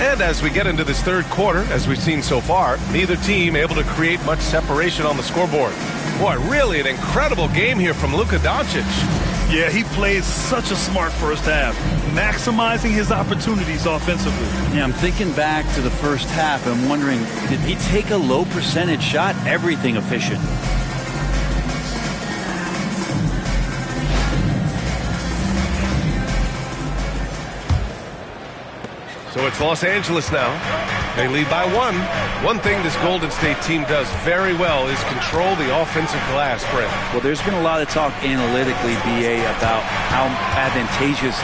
And as we get into this third quarter, as we've seen so far, neither team able to create much separation on the scoreboard. Boy, really an incredible game here from Luka Doncic. Yeah, he played such a smart first half, maximizing his opportunities offensively. Yeah, I'm thinking back to the first half. I'm wondering, did he take a low percentage shot? Everything efficient. So it's Los Angeles now. They lead by one. One thing this Golden State team does very well is control the offensive glass, Brent. Well, there's been a lot of talk analytically, BA, about how advantageous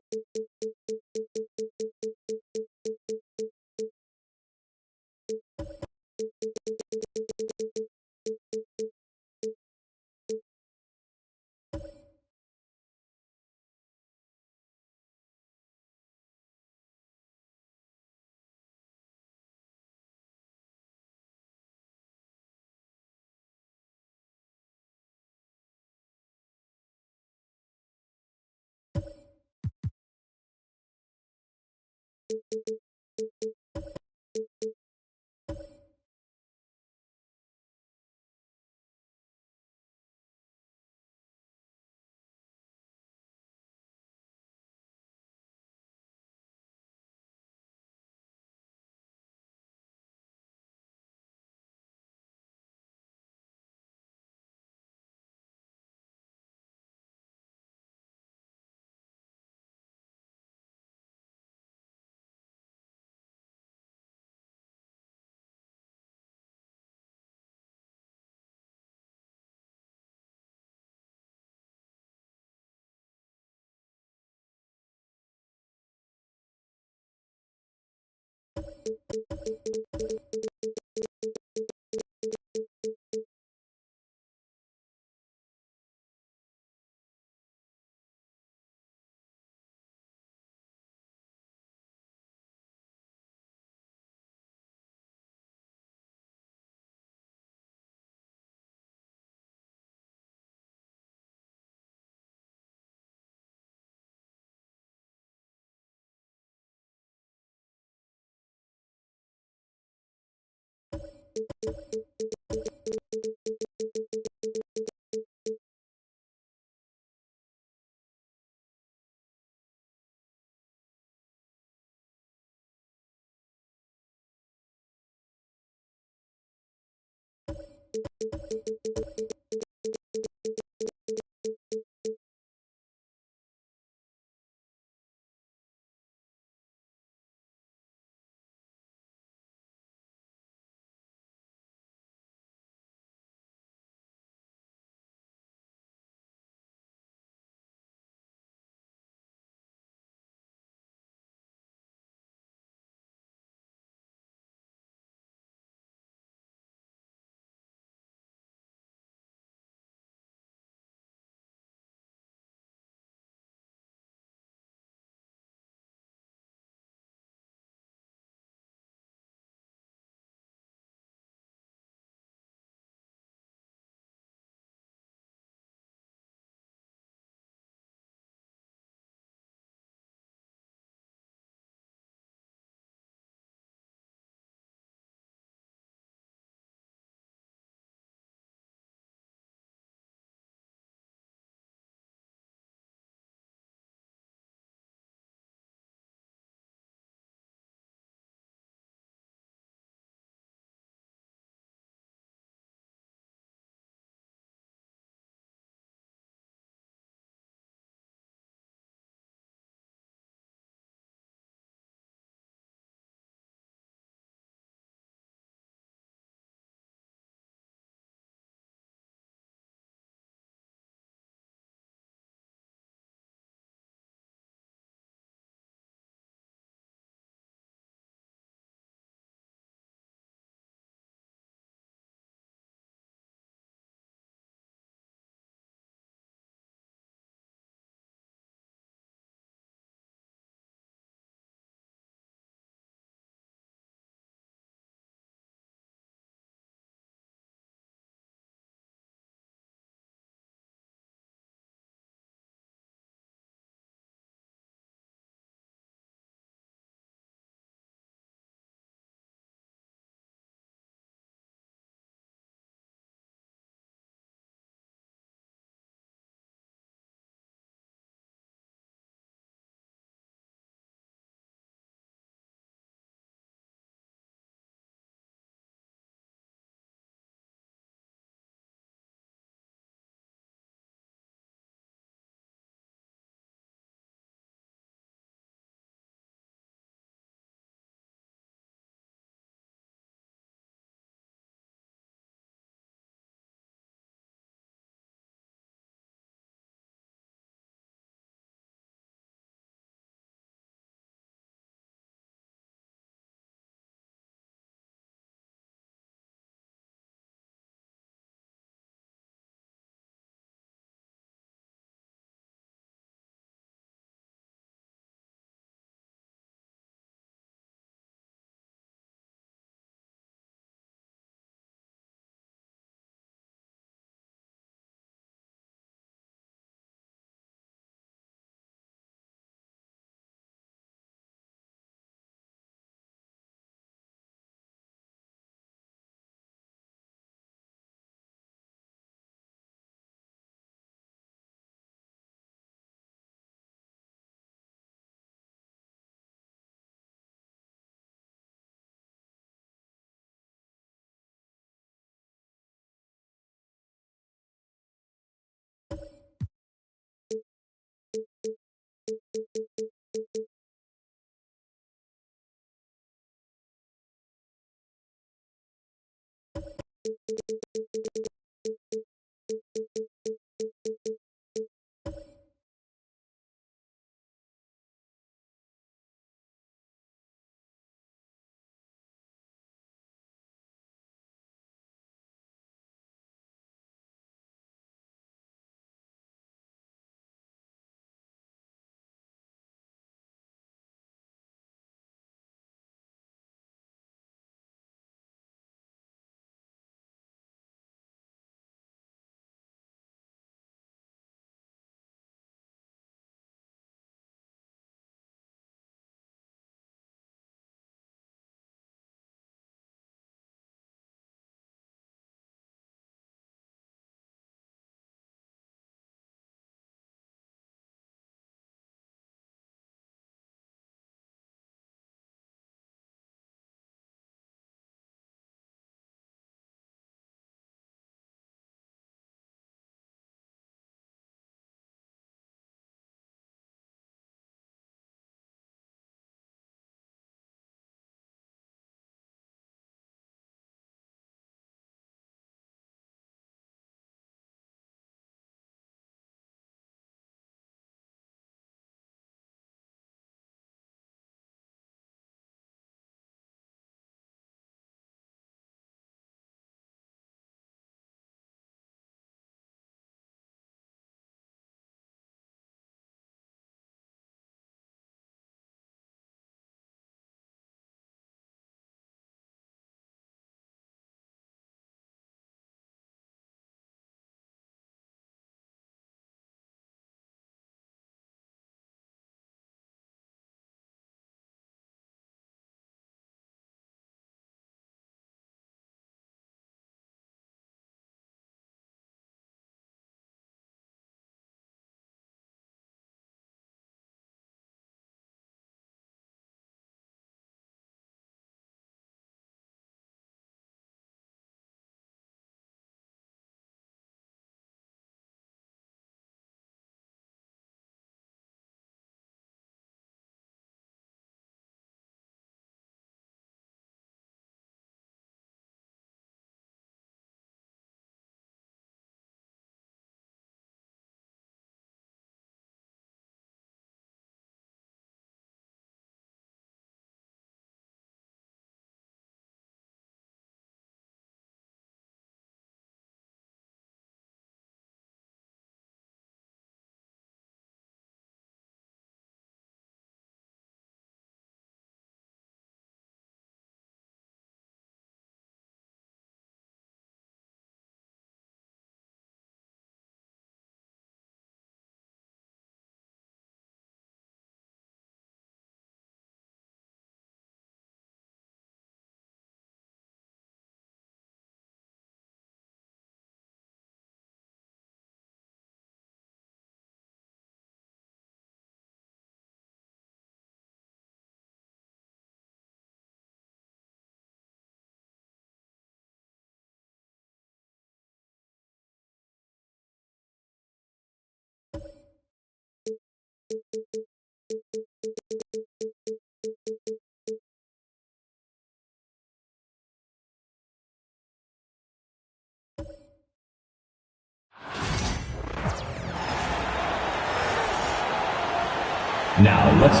Now let's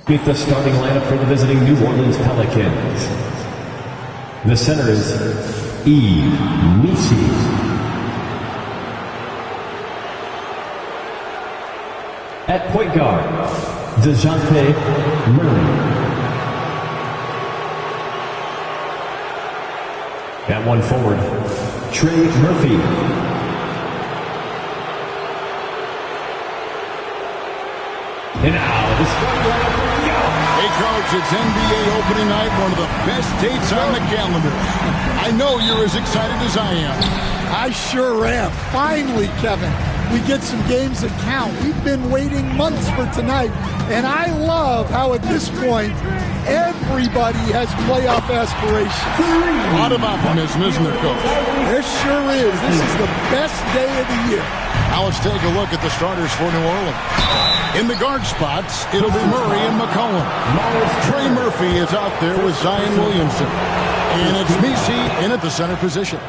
meet the starting lineup for the visiting New Orleans Pelicans. The center is Misi. At point guard, DeJounte Murray. At one forward, Trey Murphy. And now, the starting lineup for Yo! Hey, Coach, it's NBA opening night, one of the best dates on the calendar. I know you're as excited as I am. I sure am. Finally, Kevin, we get some games that count. We've been waiting months for tonight, and I love how at this point, everybody has playoff aspirations. A lot of optimism, isn't there, Coach? There sure is. This is the best day of the year. Now let's take a look at the starters for New Orleans. In the guard spots, it'll be Murray and McCollum. Trey Murphy is out there with Zion Williamson. And it's Messi in at the center position.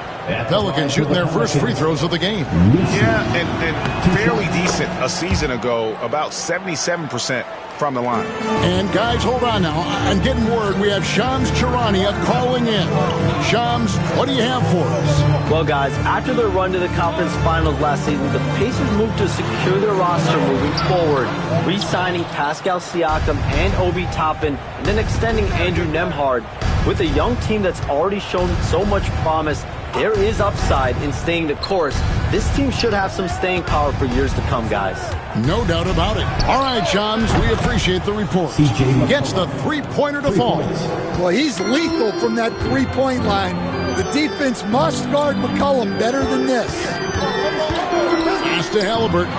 Pelicans shooting their first free throws of the game. Yeah, and fairly decent a season ago, about 77% from the line. And guys, hold on now. I'm getting word we have Shams Charania calling in. Shams, what do you have for us? Well, guys, after their run to the conference finals last season, the Pacers moved to secure their roster moving forward, re-signing Pascal Siakam and Obi Toppin, and then extending Andrew Nembhard. With a young team that's already shown so much promise, there is upside in staying the course. This team should have some staying power for years to come, guys. No doubt about it. All right, Shams, we appreciate the report. Gets the three-pointer to fall. Well, he's lethal from that three-point line. The defense must guard McCollum better than this. Pass to Halliburton.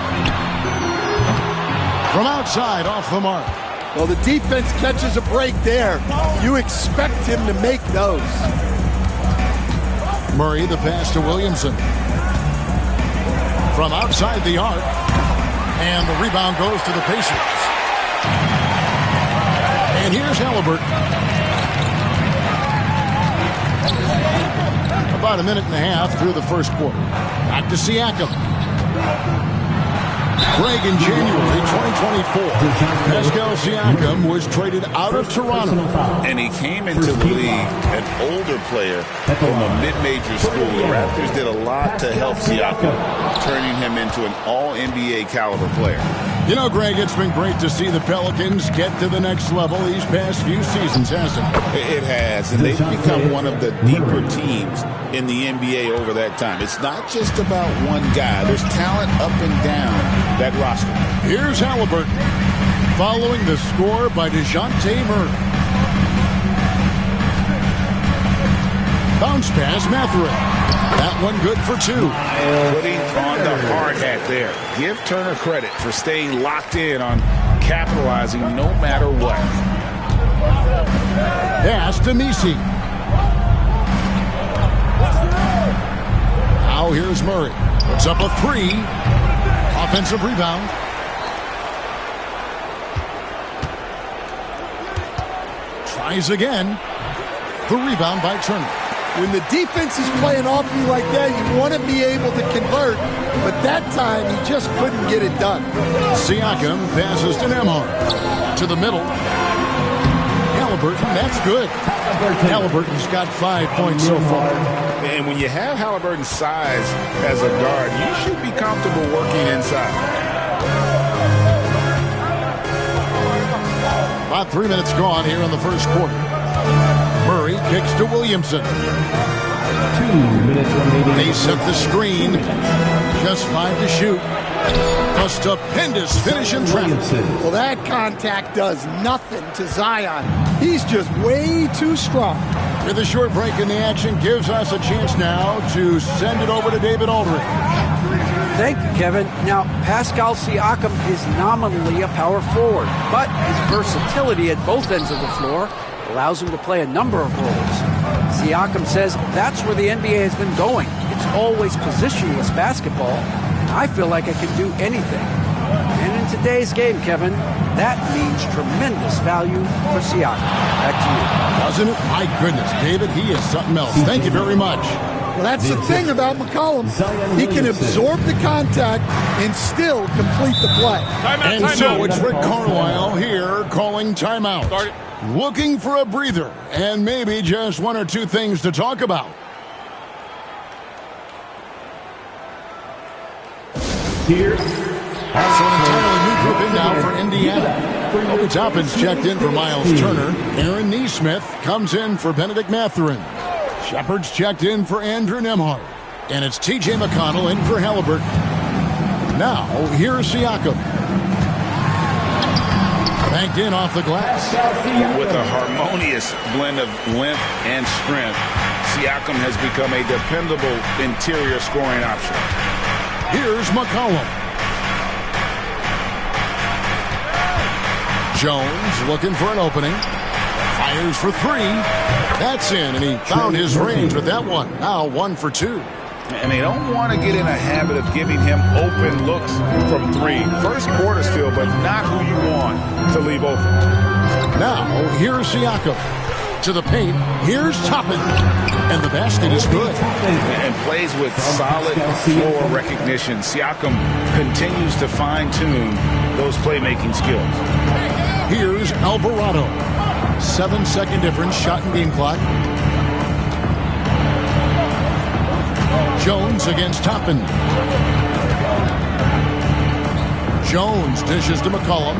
From outside, off the mark. Well, the defense catches a break there. You expect him to make those. Murray, the pass to Williamson. From outside the arc. And the rebound goes to the Pacers. And here's Halliburton. About a minute and a half through the first quarter. Back to Siakam. Greg, in January 2024, Pascal Siakam was traded out of Toronto. And he came into the league an older player from a mid-major school. The Raptors did a lot to help Siakam, turning him into an all-NBA caliber player. You know, Greg, it's been great to see the Pelicans get to the next level these past few seasons, hasn't it? It has, and they've become one of the deeper teams in the NBA over that time. It's not just about one guy. There's talent up and down that roster. Here's Halliburton, following the score by DeJounte Murray. Bounce pass, Mathurin. That one good for two. Putting on the hard hat there. Give Turner credit for staying locked in on capitalizing no matter what. Pass to Messi. Now here's Murray. Puts up a three. Offensive rebound. Tries again. The rebound by Turner. When the defense is playing off you like that, you want to be able to convert. But that time, he just couldn't get it done. Siakam passes to Nembhard. To the middle. Halliburton, that's good. Halliburton's got 5 points so far. And when you have Halliburton's size as a guard, you should be comfortable working inside. About 3 minutes gone here in the first quarter. Murray kicks to Williamson. 2 minutes remaining. They set the screen. Just 5 to shoot. A stupendous finish in traffic. Well, that contact does nothing to Zion. He's just way too strong. With a short break in the action, gives us a chance now to send it over to David Aldridge. Thank you, Kevin. Now, Pascal Siakam is nominally a power forward, but his versatility at both ends of the floor allows him to play a number of roles. Siakam says that's where the NBA has been going. It's always positionless basketball, and I feel like I can do anything. And in today's game, Kevin, that means tremendous value for Siakam. Back to you. Doesn't it? My goodness, David, he is something else. Thank you very much. Well, that's the thing about McCollum. He can absorb the contact and still complete the play. And so it's Rick Carlisle here calling timeout. Looking for a breather and maybe just one or two things to talk about. Here. So an entirely new group in now for Indiana. Obi Toppin's checked in for Miles Turner. Aaron Nesmith comes in for Benedict Mathurin. Shepard's checked in for Andrew Nembhard. And it's T.J. McConnell in for Halliburton. Now, here's Siakam. Banked in off the glass. With a harmonious blend of length and strength, Siakam has become a dependable interior scoring option. Here's McCollum. Jones looking for an opening. Fires for three. That's in, and he found his range with that one. Now 1 for 2. And they don't want to get in a habit of giving him open looks from three. First quarter still, but not who you want to leave open. Now, here's Siakam. To the paint, here's Toppin. And the basket is good. And plays with solid floor recognition. Siakam continues to fine-tune those playmaking skills. Here's Alvarado. 7-second difference, shot and game clock. Jones against Toppin. Jones dishes to McCollum.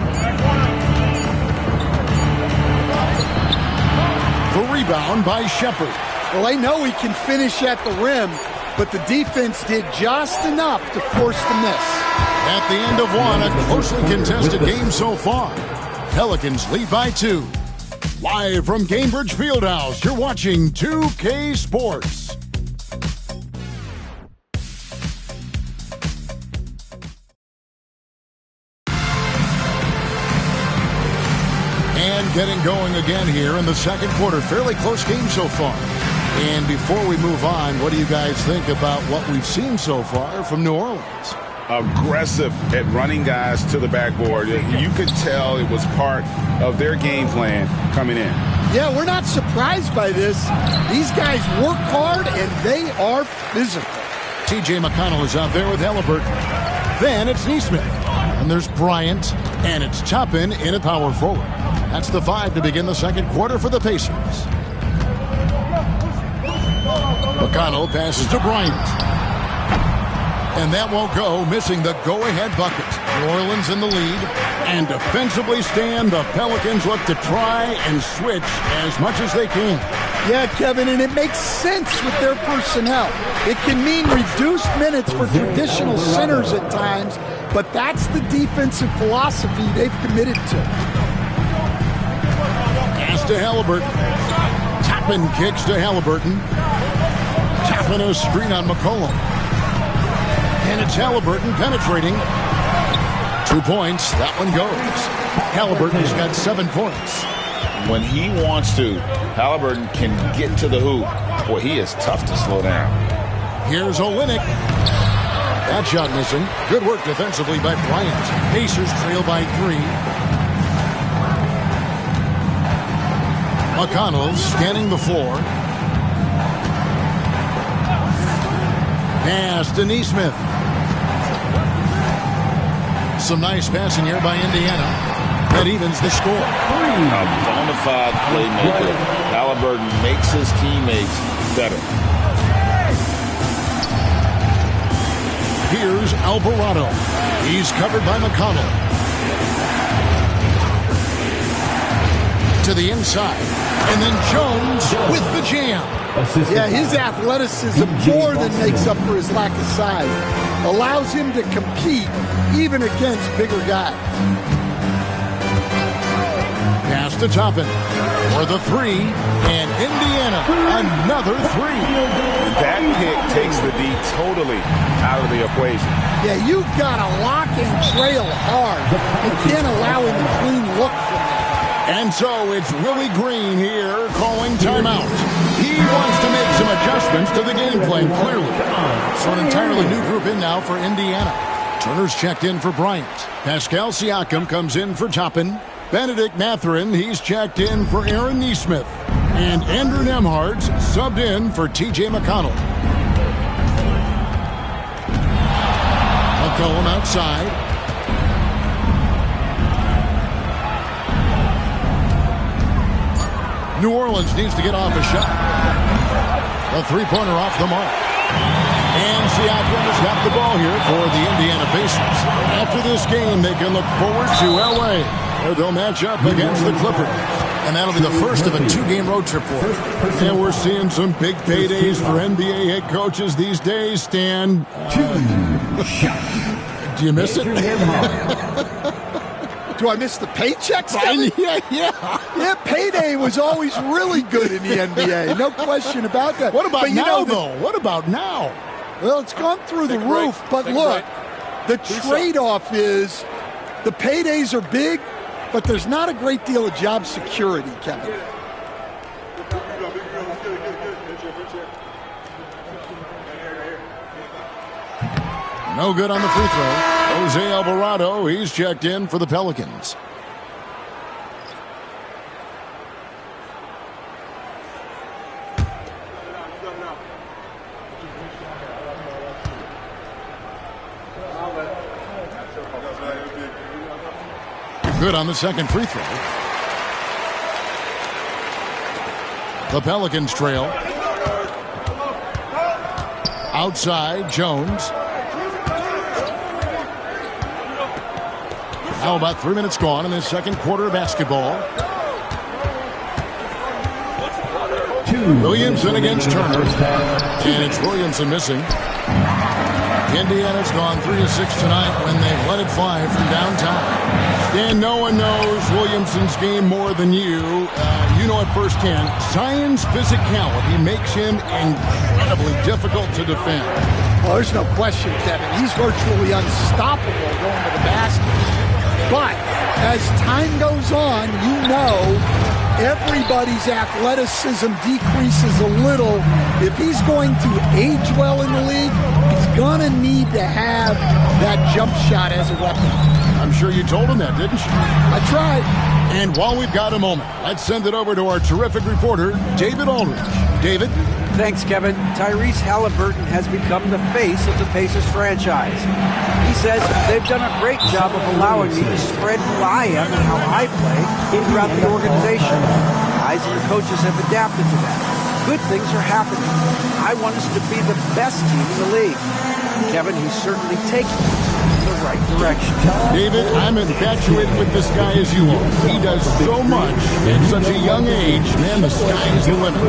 The rebound by Shepherd. Well, they know he can finish at the rim, but the defense did just enough to force the miss. At the end of one, a closely contested game so far. Pelicans lead by 2. Live from Cambridge Fieldhouse, you're watching 2K Sports. And getting going again here in the second quarter. Fairly close game so far. And before we move on, what do you guys think about what we've seen so far from New Orleans? Aggressive at running guys to the backboard. You could tell it was part of their game plan coming in. Yeah, we're not surprised by this. These guys work hard, and they are physical. TJ McConnell is out there with Halliburton. Then it's Neesmith. And there's Bryant. And it's Toppin in at power forward. That's the 5 to begin the second quarter for the Pacers. McConnell passes to Bryant. And that won't go, missing the go-ahead bucket. New Orleans in the lead. And defensively stand, the Pelicans look to try and switch as much as they can. Yeah, Kevin, and it makes sense with their personnel. It can mean reduced minutes for traditional centers at times, but that's the defensive philosophy they've committed to. Pass to Halliburton. Toppin kicks to Halliburton. Toppin a screen on McCollum. And it's Halliburton penetrating. 2 points. That one goes. Halliburton's got 7 points. When he wants to, Halliburton can get to the hoop. Boy, he is tough to slow down. Here's Olynyk. That shot missing. Good work defensively by Bryant. Pacers trail by 3. McConnell scanning the floor. Pass to Neesmith. Some nice passing here by Indiana. That evens the score. A bona fide playmaker. Halliburton makes his teammates better. Here's Alvarado. He's covered by McConnell. To the inside. And then Jones with the jam. Yeah, his athleticism more than makes up for his lack of size. Allows him to compete even against bigger guys. Pass to Toppin for the 3. And Indiana, another 3. That pick takes the D totally out of the equation. Yeah, you've got to lock and trail hard. You can't allow him a clean look from that. And so it's Willie Green here calling timeout. He wants to make some adjustments to the game plan, clearly. So an entirely new group in now for Indiana. Turner's checked in for Bryant. Pascal Siakam comes in for Toppin. Benedict Mathurin, he's checked in for Aaron Neesmith. And Andrew Nembhard's subbed in for TJ McConnell. McCollum outside. New Orleans needs to get off a shot. A three-pointer off the mark. And Siakam has got the ball here for the Indiana Pacers. After this game, they can look forward to L.A., where they'll match up against the Clippers. And that'll be the first of a 2-game road trip for them. And we're seeing some big paydays for NBA head coaches these days, Stan. Do you miss it? Do I miss the paychecks? Yeah, payday was always really good in the NBA. No question about that. What about now, though? What about now? Well, it's gone through the roof. But look, the trade-off is the paydays are big, but there's not a great deal of job security, Kevin. No good on the free throw. Jose Alvarado, he's checked in for the Pelicans. Good on the second free throw. The Pelicans trail. Outside, Jones. Now about 3 minutes gone in this second quarter of basketball. Williamson against Turner. And it's Williamson missing. Indiana's gone 3 of 6 tonight when they've let it fly from downtown. And no one knows Williamson's game more than you. You know it firsthand. Zion's physicality makes him incredibly difficult to defend. Well, there's no question, Kevin. He's virtually unstoppable going to the basket. But as time goes on, you know everybody's athleticism decreases a little. If he's going to age well in the league, he's going to need to have that jump shot as a weapon. I'm sure you told him that, didn't you? I tried. And while we've got a moment, let's send it over to our terrific reporter, David Aldridge. David? Thanks, Kevin. Tyrese Halliburton has become the face of the Pacers franchise. He says they've done a great job of allowing me to spread who I am and how I play throughout the organization. Guys and the coaches have adapted to that. Good things are happening. I want us to be the best team in the league. Kevin, he's certainly taking us in the right direction. David, I'm infatuated with this guy as you are. He does so much at such a young age. Man, the sky is the limit.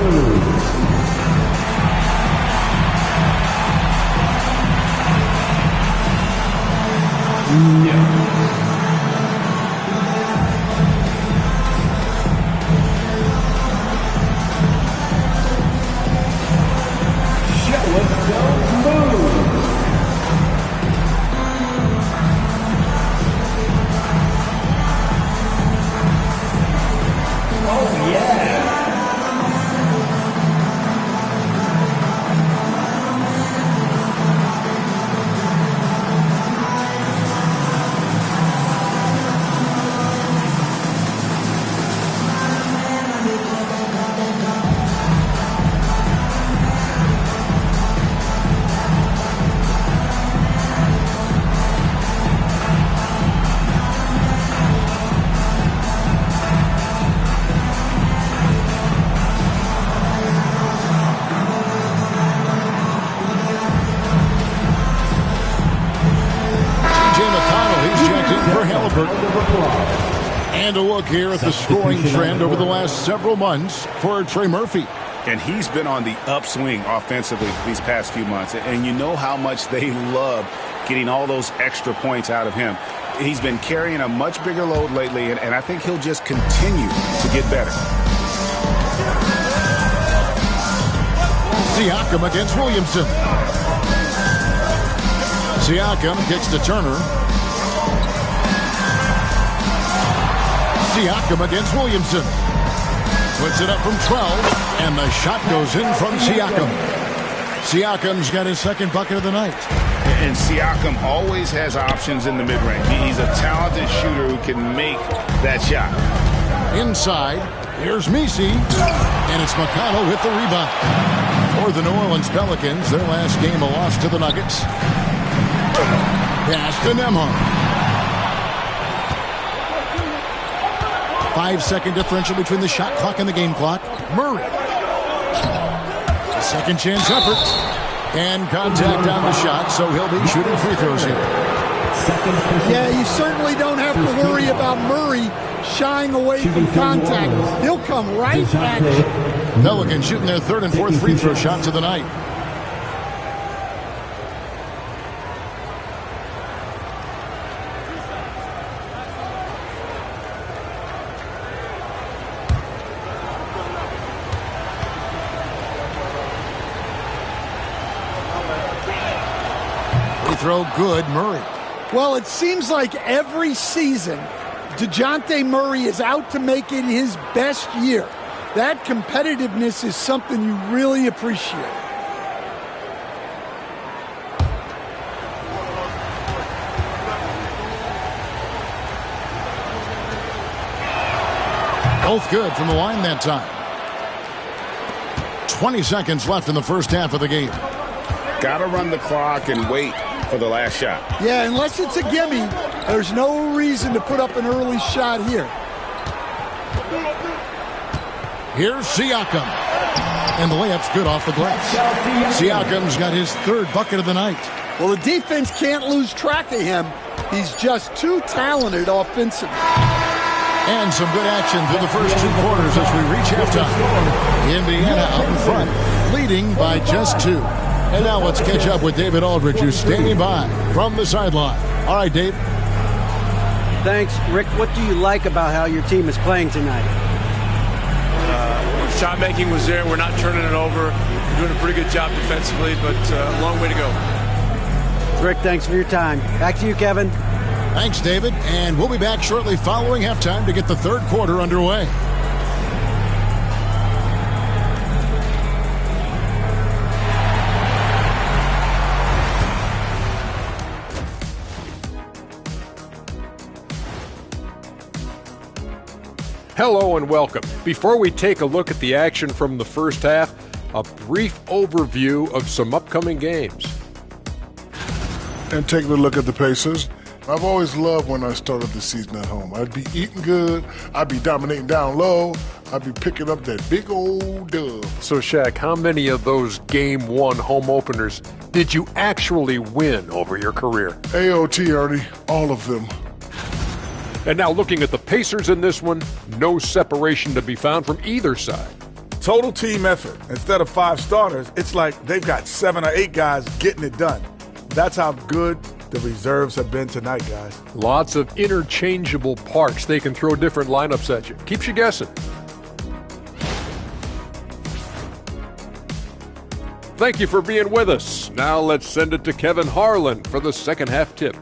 And a look here at the scoring trend over the last several months for Trey Murphy. And he's been on the upswing offensively these past few months. And you know how much they love getting all those extra points out of him. He's been carrying a much bigger load lately, and I think he'll just continue to get better. Siakam against Williamson. Siakam kicks to Turner. Siakam against Williamson. Puts it up from 12, and the shot goes in from Siakam. Siakam's got his second bucket of the night. And Siakam always has options in the mid-range. He's a talented shooter who can make that shot. Inside, here's Messi, and it's McConnell with the rebound. For the New Orleans Pelicans, their last game a loss to the Nuggets. Pass to Nembhard. 5-second differential between the shot clock and the game clock. Murray. A second chance effort. And contact on the shot, so he'll be shooting free throws here. Yeah, you certainly don't have to worry about Murray shying away from contact. He'll come right at you. Pelicans shooting their third and fourth free throw shots of the night. Throw good, Murray. Well, it seems like every season DeJounte Murray is out to make it his best year. That competitiveness is something you really appreciate. Both good from the line that time. 20 seconds left in the first half of the game. Got to run the clock and wait for the last shot. Yeah, unless it's a gimme, there's no reason to put up an early shot here. Here's Siakam. And the layup's good off the glass. Siakam's got his third bucket of the night. Well, the defense can't lose track of him. He's just too talented offensively. And some good action through the first 2 quarters as we reach halftime. Indiana out in front, leading by just 2. And now let's catch up with David Aldridge, who's standing by from the sideline. All right, Dave. Thanks. Rick, what do you like about how your team is playing tonight? Shot making was there. We're not turning it over. We're doing a pretty good job defensively, but a long way to go. Rick, thanks for your time. Back to you, Kevin. Thanks, David. And we'll be back shortly following halftime to get the third quarter underway. Hello and welcome. Before we take a look at the action from the first half, a brief overview of some upcoming games. And taking a look at the Pacers, I've always loved when I started the season at home. I'd be eating good, I'd be dominating down low, I'd be picking up that big old dub. So, Shaq, how many of those Game 1 home openers did you actually win over your career? AOT, Ernie, all of them. And now looking at the Pacers in this one, no separation to be found from either side. Total team effort. Instead of 5 starters, it's like they've got 7 or 8 guys getting it done. That's how good the reserves have been tonight, guys. Lots of interchangeable parts. They can throw different lineups at you. Keeps you guessing. Thank you for being with us. Now let's send it to Kevin Harlan for the second half tip.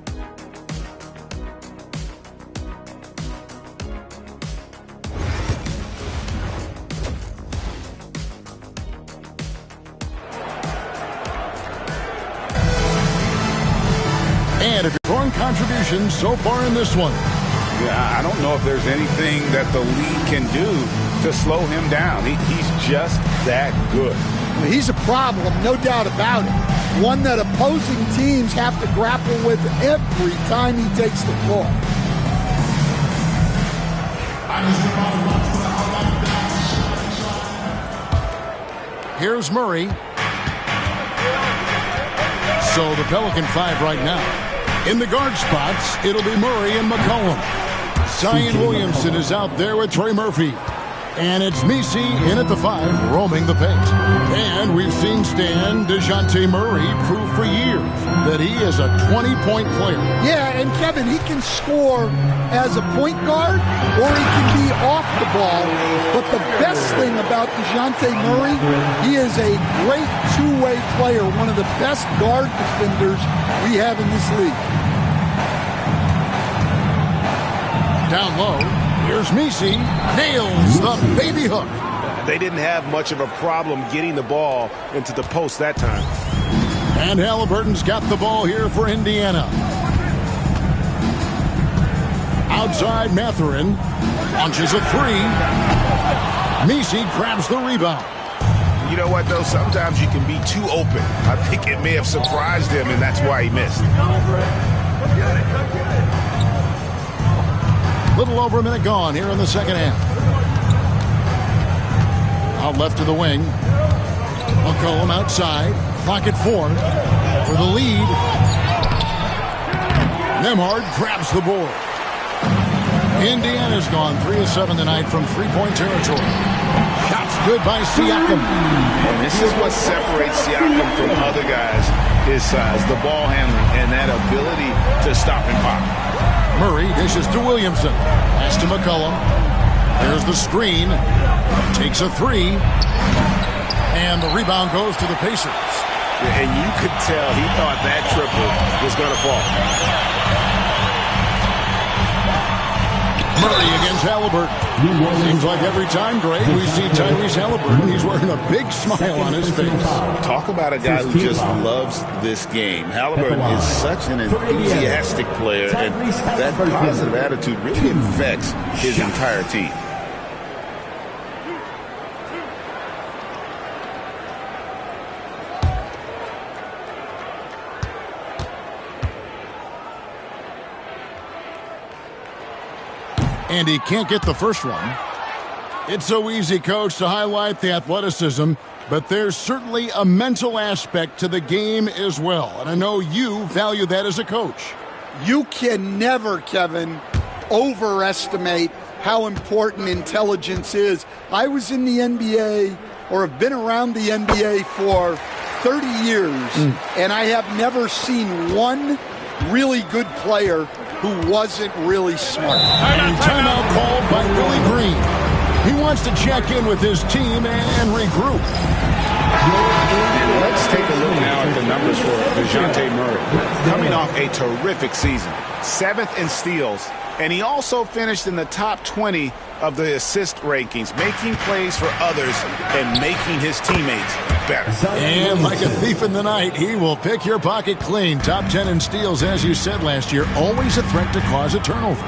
And a strong contribution so far in this one. Yeah, I don't know if there's anything that the league can do to slow him down. He's just that good. Well, he's a problem, no doubt about it. One that opposing teams have to grapple with every time he takes the floor. Here's Murray. So the Pelican 5 right now. In the guard spots, it'll be Murray and McCollum. Zion Williamson is out there with Trey Murphy. And it's Messi in at the 5, roaming the paint. And we've seen Stan DeJounte Murray prove for years that he is a 20-point player. Yeah, and Kevin, he can score as a point guard or he can be off the ball. But the best thing about DeJounte Murray, he is a great two-way player, one of the best guard defenders we have in this league. Down low, here's Messi, nails the baby hook. They didn't have much of a problem getting the ball into the post that time. And Halliburton's got the ball here for Indiana. Outside Mathurin, launches a 3. Messi grabs the rebound. You know what, though? Sometimes you can be too open. I think it may have surprised him, and that's why he missed. Little over a minute gone here in the second half. Out left to the wing. McCollum outside. Clock at 4 for the lead. Nembhard grabs the board. Indiana's gone 3 of 7 tonight from three-point territory. Shots good by Siakam. And this is what separates Siakam from other guys, his size, the ball handling, and that ability to stop and pop. Murray dishes to Williamson. Pass to McCollum. There's the screen. Takes a 3. And the rebound goes to the Pacers. And you could tell he thought that triple was going to fall. Murray against Halliburton. Seems like every time, Greg, we see Tyrese Halliburton, he's wearing a big smile on his face. Talk about a guy who just loves this game. Halliburton is such an enthusiastic player, and that positive attitude really affects his entire team. And he can't get the first one. It's so easy, Coach, to highlight the athleticism, but there's certainly a mental aspect to the game as well. And I know you value that as a coach. You can never, Kevin, overestimate how important intelligence is. I was in the NBA, or have been around the NBA for 30 years, and I have never seen one really good player who wasn't really smart. And timeout called by Willie Green. He wants to check in with his team and regroup. And let's take a look now at the numbers for DeJounte Murray. Coming off a terrific season, 7th in steals, and he also finished in the top 20 of the assist rankings, making plays for others and making his teammates better. And like a thief in the night, he will pick your pocket clean. Top 10 in steals, as you said last year, always a threat to cause a turnover.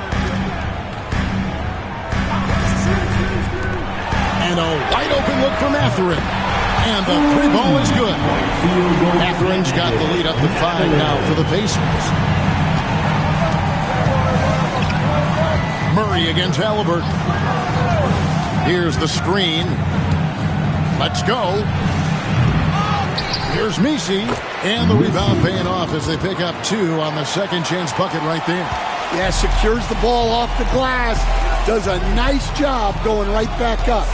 And a wide open look for Mathurin. And the three ball is good. Matherin's got the lead up to 5 now for the Pacers. Murray against Halliburton. Here's the screen. Let's go. Here's Messi. And the rebound paying off as they pick up 2 on the second chance bucket right there. Yeah, secures the ball off the glass. Does a nice job going right back up.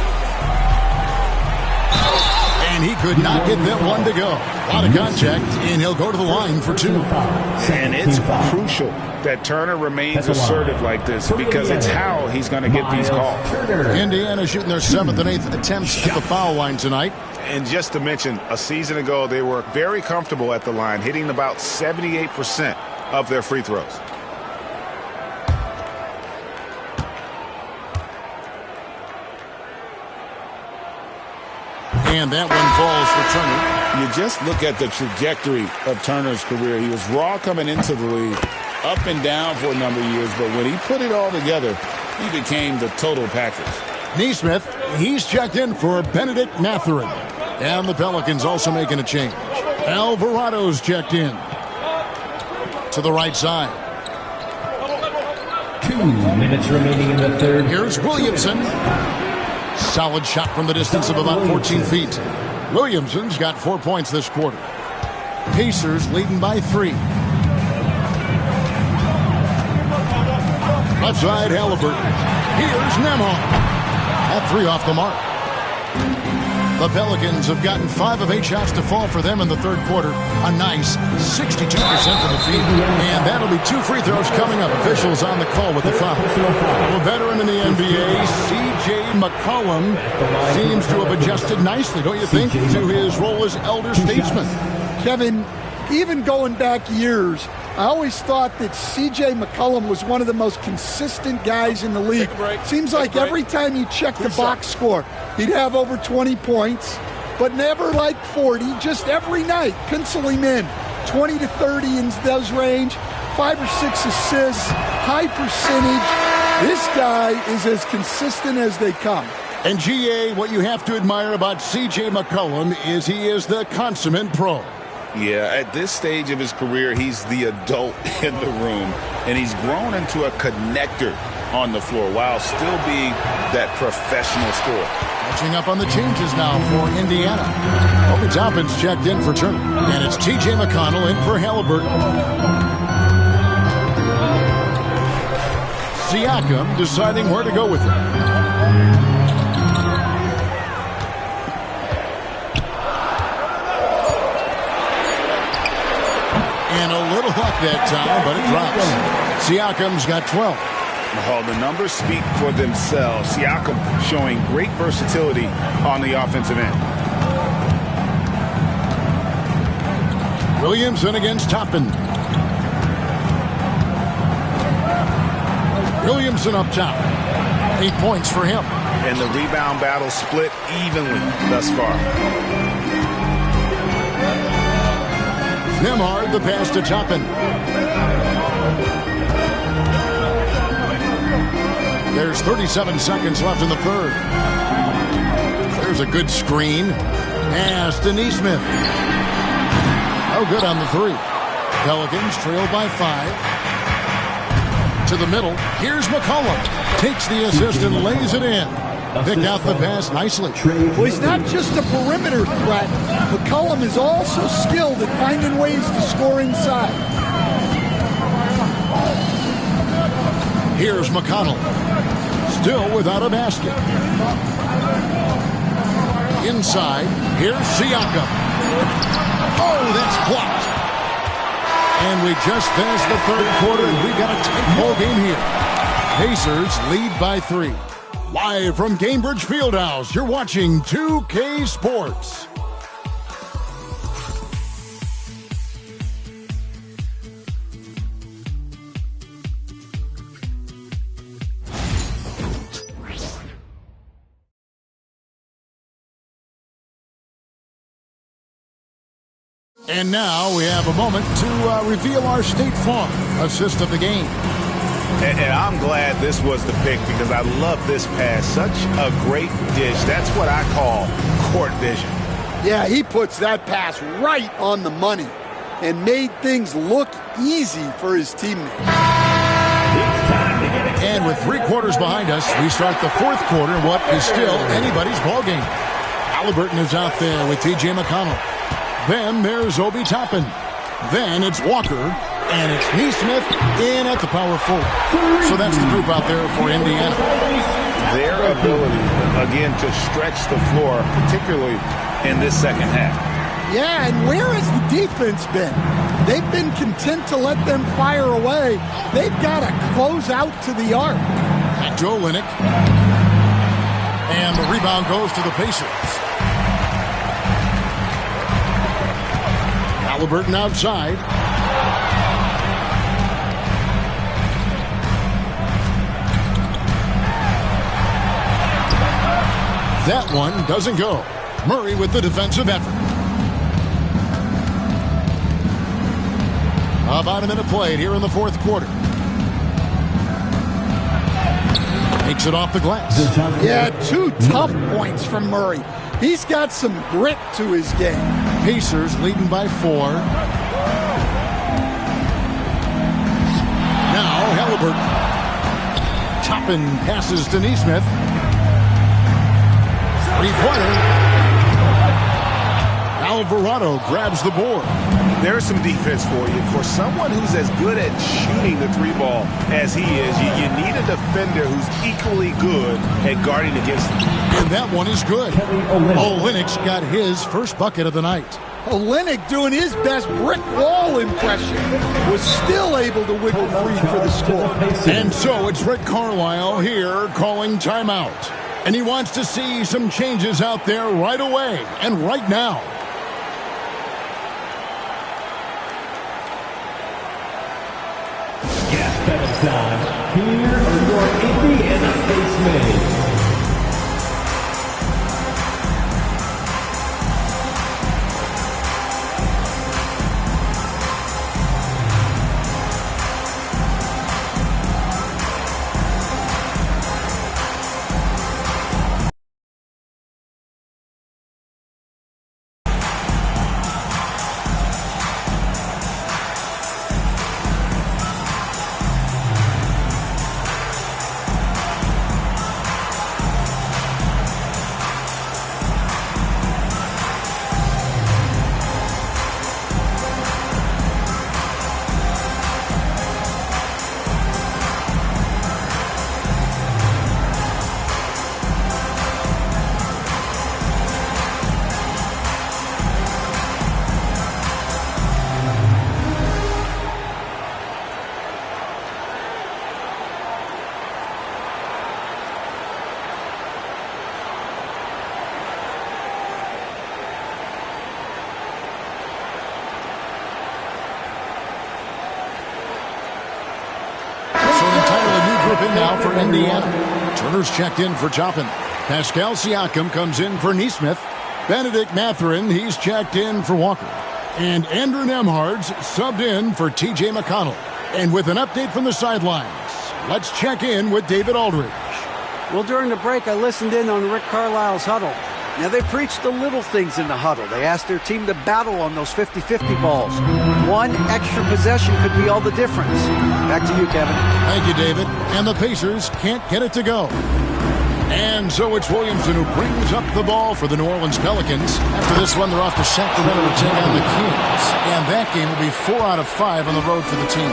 And he could not get that one to go. A lot of contact, and he'll go to the line for 2. And it's crucial that Turner remains assertive like this, because it's how he's going to get these calls. Indiana shooting their 7th and 8th attempts at the foul line tonight. And just to mention, a season ago, they were very comfortable at the line, hitting about 78% of their free throws. And that one falls for Turner. You just look at the trajectory of Turner's career. He was raw coming into the league, up and down for a number of years, but when he put it all together, he became the total package. Nesmith, he's checked in for Benedict Mathurin. And the Pelicans also making a change. Alvarado's checked in to the right side. 2 minutes remaining in the third. Here's Williamson. Solid shot from the distance of about 14 feet. Williamson's got 4 points this quarter. Pacers leading by 3. Left side, Halliburton. Here's Nembhard. That 3 off the mark. The Pelicans have gotten 5 of 8 shots to fall for them in the third quarter. A nice 62% from the field. And that'll be 2 free throws coming up. Officials on the call with the foul. A veteran in the NBA, C.J. McCollum, seems to have adjusted nicely, don't you think, to his role as elder statesman. Kevin, even going back years, I always thought that C.J. McCollum was one of the most consistent guys in the league. Seems like every time you check the box score, he'd have over 20 points, but never like 40, just every night. Pencil him in. 20 to 30 in those range, 5 or 6 assists, high percentage. This guy is as consistent as they come. And GA, what you have to admire about C.J. McCollum is he is the consummate pro. Yeah, at this stage of his career, he's the adult in the room, and he's grown into a connector on the floor while still being that professional scorer. Catching up on the changes now for Indiana. Obi Toppin's checked in for Turner, and it's T.J. McConnell in for Halliburton. Siakam deciding where to go with it. And a little luck that time, but it drops. Siakam's got 12. Oh, the numbers speak for themselves. Siakam showing great versatility on the offensive end. Williamson against Toppin. Williamson up top. 8 points for him. And the rebound battle split evenly thus far. Nembhard, the pass to Toppin. There's 37 seconds left in the third. There's a good screen. Pass to Nesmith. Oh, good on the 3. Pelicans trail by 5. To the middle. Here's McCollum. Takes the assist and lays it in. Picked out the pass nicely. Well, he's not just a perimeter threat. McCollum is also skilled at finding ways to score inside. Here's McConnell. Still without a basket. Inside. Here's Siakam. Oh, that's blocked. And we just finished the third quarter, and we got a tight ball game here. Pacers lead by 3. Live from Cambridge Fieldhouse, you're watching 2K Sports. And now we have a moment to reveal our State Farm assist of the game. And I'm glad this was the pick because I love this pass. Such a great dish. That's what I call court vision. Yeah, he puts that pass right on the money and made things look easy for his teammates. And with 3 quarters behind us, we start the fourth quarter in what is still anybody's ball game. Halliburton is out there with T.J. McConnell. Then there's Obi Toppin. Then it's Walker. And it's Neesmith in at the power forward. So that's the group out there for Indiana. Their ability, again, to stretch the floor, particularly in this second half. Yeah, and where has the defense been? They've been content to let them fire away. They've got to close out to the arc. And Joe Linnick. And the rebound goes to the Pacers. Halliburton outside. That one doesn't go. Murray with the defensive effort. About a minute played here in the fourth quarter. Takes it off the glass. Yeah, 2 tough points from Murray. He's got some grit to his game. Pacers leading by 4. Now Halliburton. Toppin passes to Neesmith. 3-pointer. Alvarado grabs the board. There's some defense for you. For someone who's as good at shooting the 3-ball as he is, you need a defender who's equally good at guarding against him. And that one is good. Olynyk's got his first bucket of the night. Olynyk, doing his best brick wall impression, was still able to wiggle free for the score. And so it's Rick Carlisle here calling timeout. And he wants to see some changes out there right away and right now. Gas pedal time. Here are your Indiana base mates. In now for Indiana. Turner's checked in for Toppin. Pascal Siakam comes in for Neesmith. Benedict Mathurin, he's checked in for Walker. And Andrew Nembhard's subbed in for T.J. McConnell. And with an update from the sidelines, let's check in with David Aldridge. Well, during the break, I listened in on Rick Carlisle's huddle. Now, they preach the little things in the huddle. They ask their team to battle on those 50-50 balls. One extra possession could be all the difference. Back to you, Kevin. Thank you, David. And the Pacers can't get it to go. And so it's Williamson who brings up the ball for the New Orleans Pelicans. After this one, they're off to Sacramento to take on the Kings. And that game will be 4 out of 5 on the road for the team.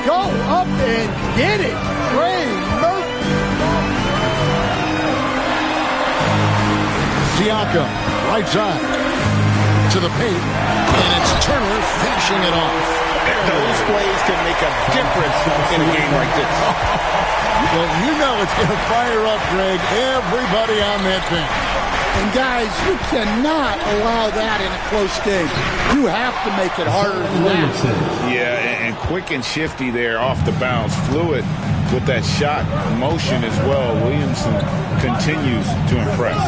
Go up and get it, Ray Murphy. Siakam, right side, to the paint, and it's Turner finishing it off. Those plays can make a difference in a game like this. Well, you know it's going to fire up, Greg, everybody on that bench. And guys, you cannot allow that in a close game. You have to make it harder than that. Yeah, and quick and shifty there off the bounce. Fluid with that shot motion as well. Williamson continues to impress.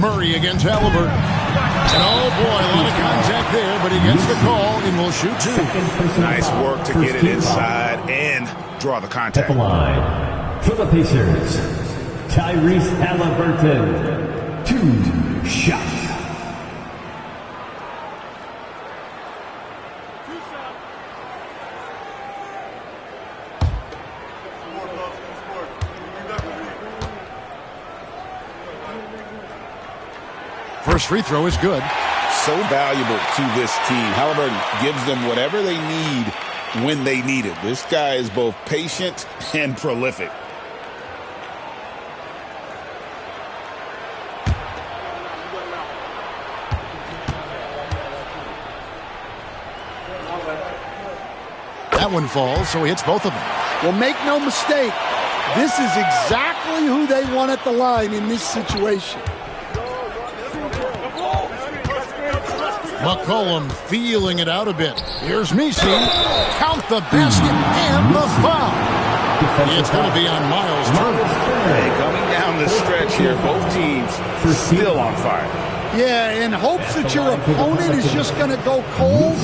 Murray against Halliburton. And oh boy, a lot of contact there, but he gets the call and will shoot 2. Nice work to get it inside and draw the contact. At the line for the Pacers, Tyrese Halliburton, 2 shots. First free throw is good. So valuable to this team. Halliburton gives them whatever they need when they need it. This guy is both patient and prolific. That one falls, so he hits both of them. Well, make no mistake, this is exactly who they want at the line in this situation. McCollum feeling it out a bit. Here's Messi. Count the basket and the foul. It's going to be on Miles Turner. Hey, coming down the stretch here, both teams still on fire. Yeah, in hopes that your opponent is just going to go cold.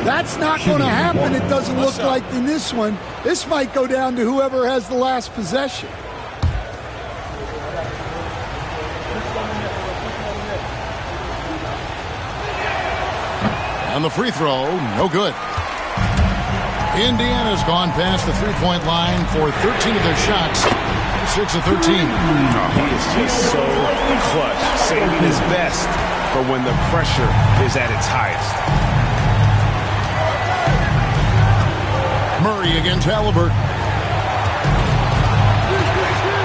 That's not going to happen, it doesn't look like in this one. This might go down to whoever has the last possession. And the free throw, no good. Indiana's gone past the three-point line for 13 of their shots. 6 of 13. He is just so clutch, saving his best for when the pressure is at its highest. Murray against Halliburton.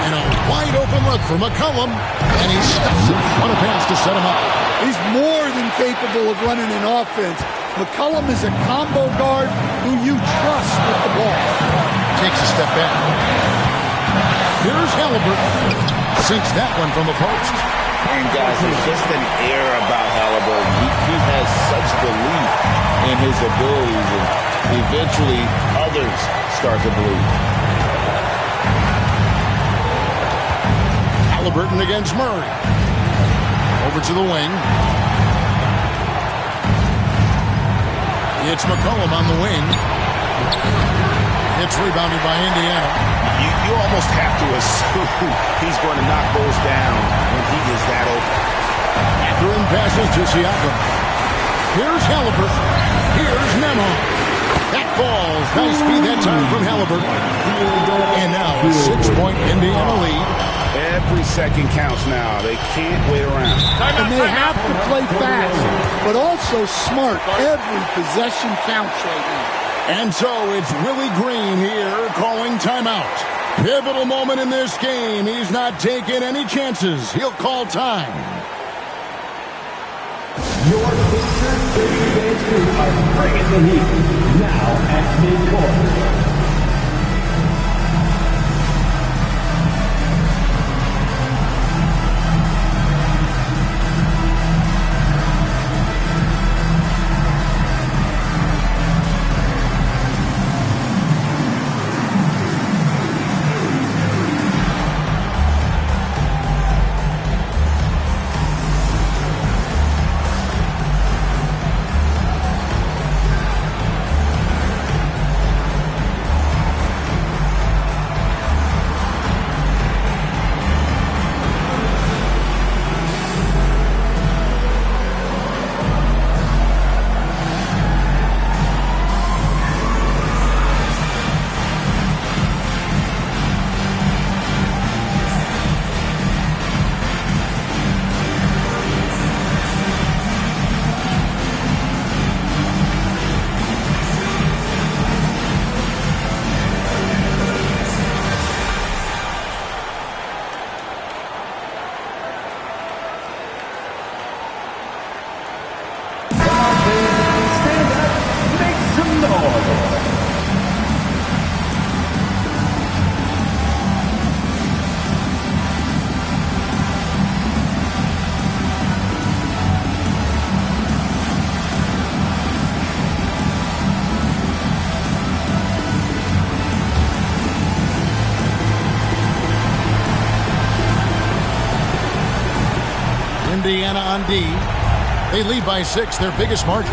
And a wide open look for McCollum. And he stuffs it. What a pass to set him up. He's more than capable of running an offense. McCollum is a combo guard who you trust with the ball. Takes a step back. Here's Halliburton. Sinks that one from the post. And guys, there's just an air about Halliburton. He has such belief in his abilities, and eventually others start to believe. Halliburton against Murray. Over to the wing. It's McCollum on the wing. It's rebounded by Indiana. You almost have to assume he's going to knock those down when he is that open. Throwing passes to Siakam. Here's Halliburton. Here's Nemo. That falls. Nice speed that time from Halliburton. And now a 6-point Indiana lead. Every second counts now. They can't wait around. And they have to play fast, but also smart. Every possession counts right now. And so it's Willie Green here calling timeout. Pivotal moment in this game. He's not taking any chances. He'll call time. Your Pacers crew are bringing the heat. Now at midcourt. on D. They lead by 6, their biggest margin.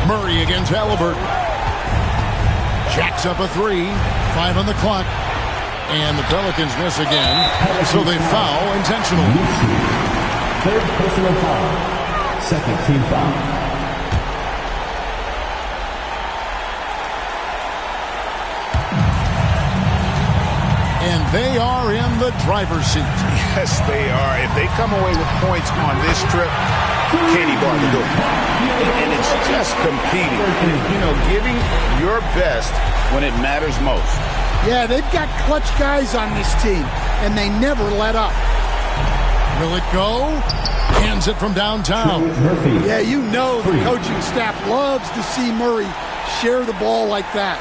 Murray against Halliburton. Jacks up a 3, 5 on the clock. And the Pelicans miss again, so they foul intentionally. Third personal foul. Second team foul. And they are in the driver's seat. Yes, they are. If they come away with points on this trip, can't even guard the door. And it's just competing. You know, giving your best when it matters most. Yeah, they've got clutch guys on this team, and they never let up. Will it go? Hands it from downtown. Yeah, you know the coaching staff loves to see Murray share the ball like that.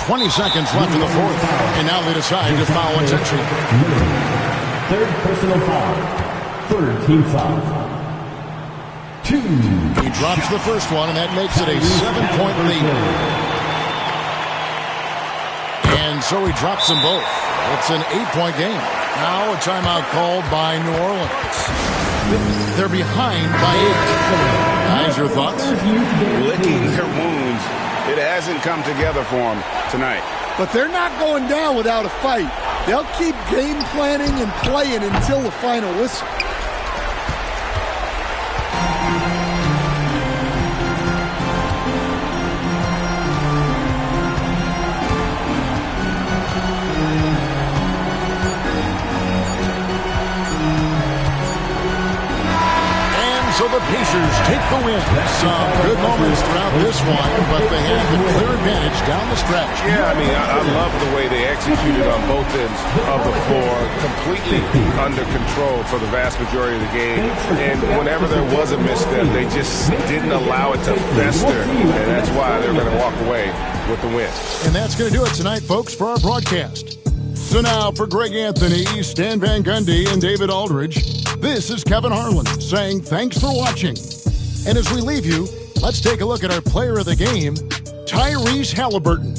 20 seconds left in the fourth, and now they decide to foul intentionally. Third personal foul. Third team foul. 2. He drops the first one, and that makes it a 7-point lead. And so he drops them both. It's an 8-point game. Now a timeout called by New Orleans. They're behind by 8. Guys, your thoughts? Licking their wounds. It hasn't come together for them tonight. But they're not going down without a fight. They'll keep game planning and playing until the final whistle. So the Pacers take the win. Some good moments throughout this one, but they had the clear advantage down the stretch. Yeah, I mean, I love the way they executed on both ends of the floor, completely under control for the vast majority of the game. And whenever there was a misstep, they just didn't allow it to fester, and that's why they're going to walk away with the win. And that's going to do it tonight, folks, for our broadcast. So now for Greg Anthony, Stan Van Gundy, and David Aldridge, this is Kevin Harlan saying thanks for watching. And as we leave you, let's take a look at our player of the game, Tyrese Halliburton.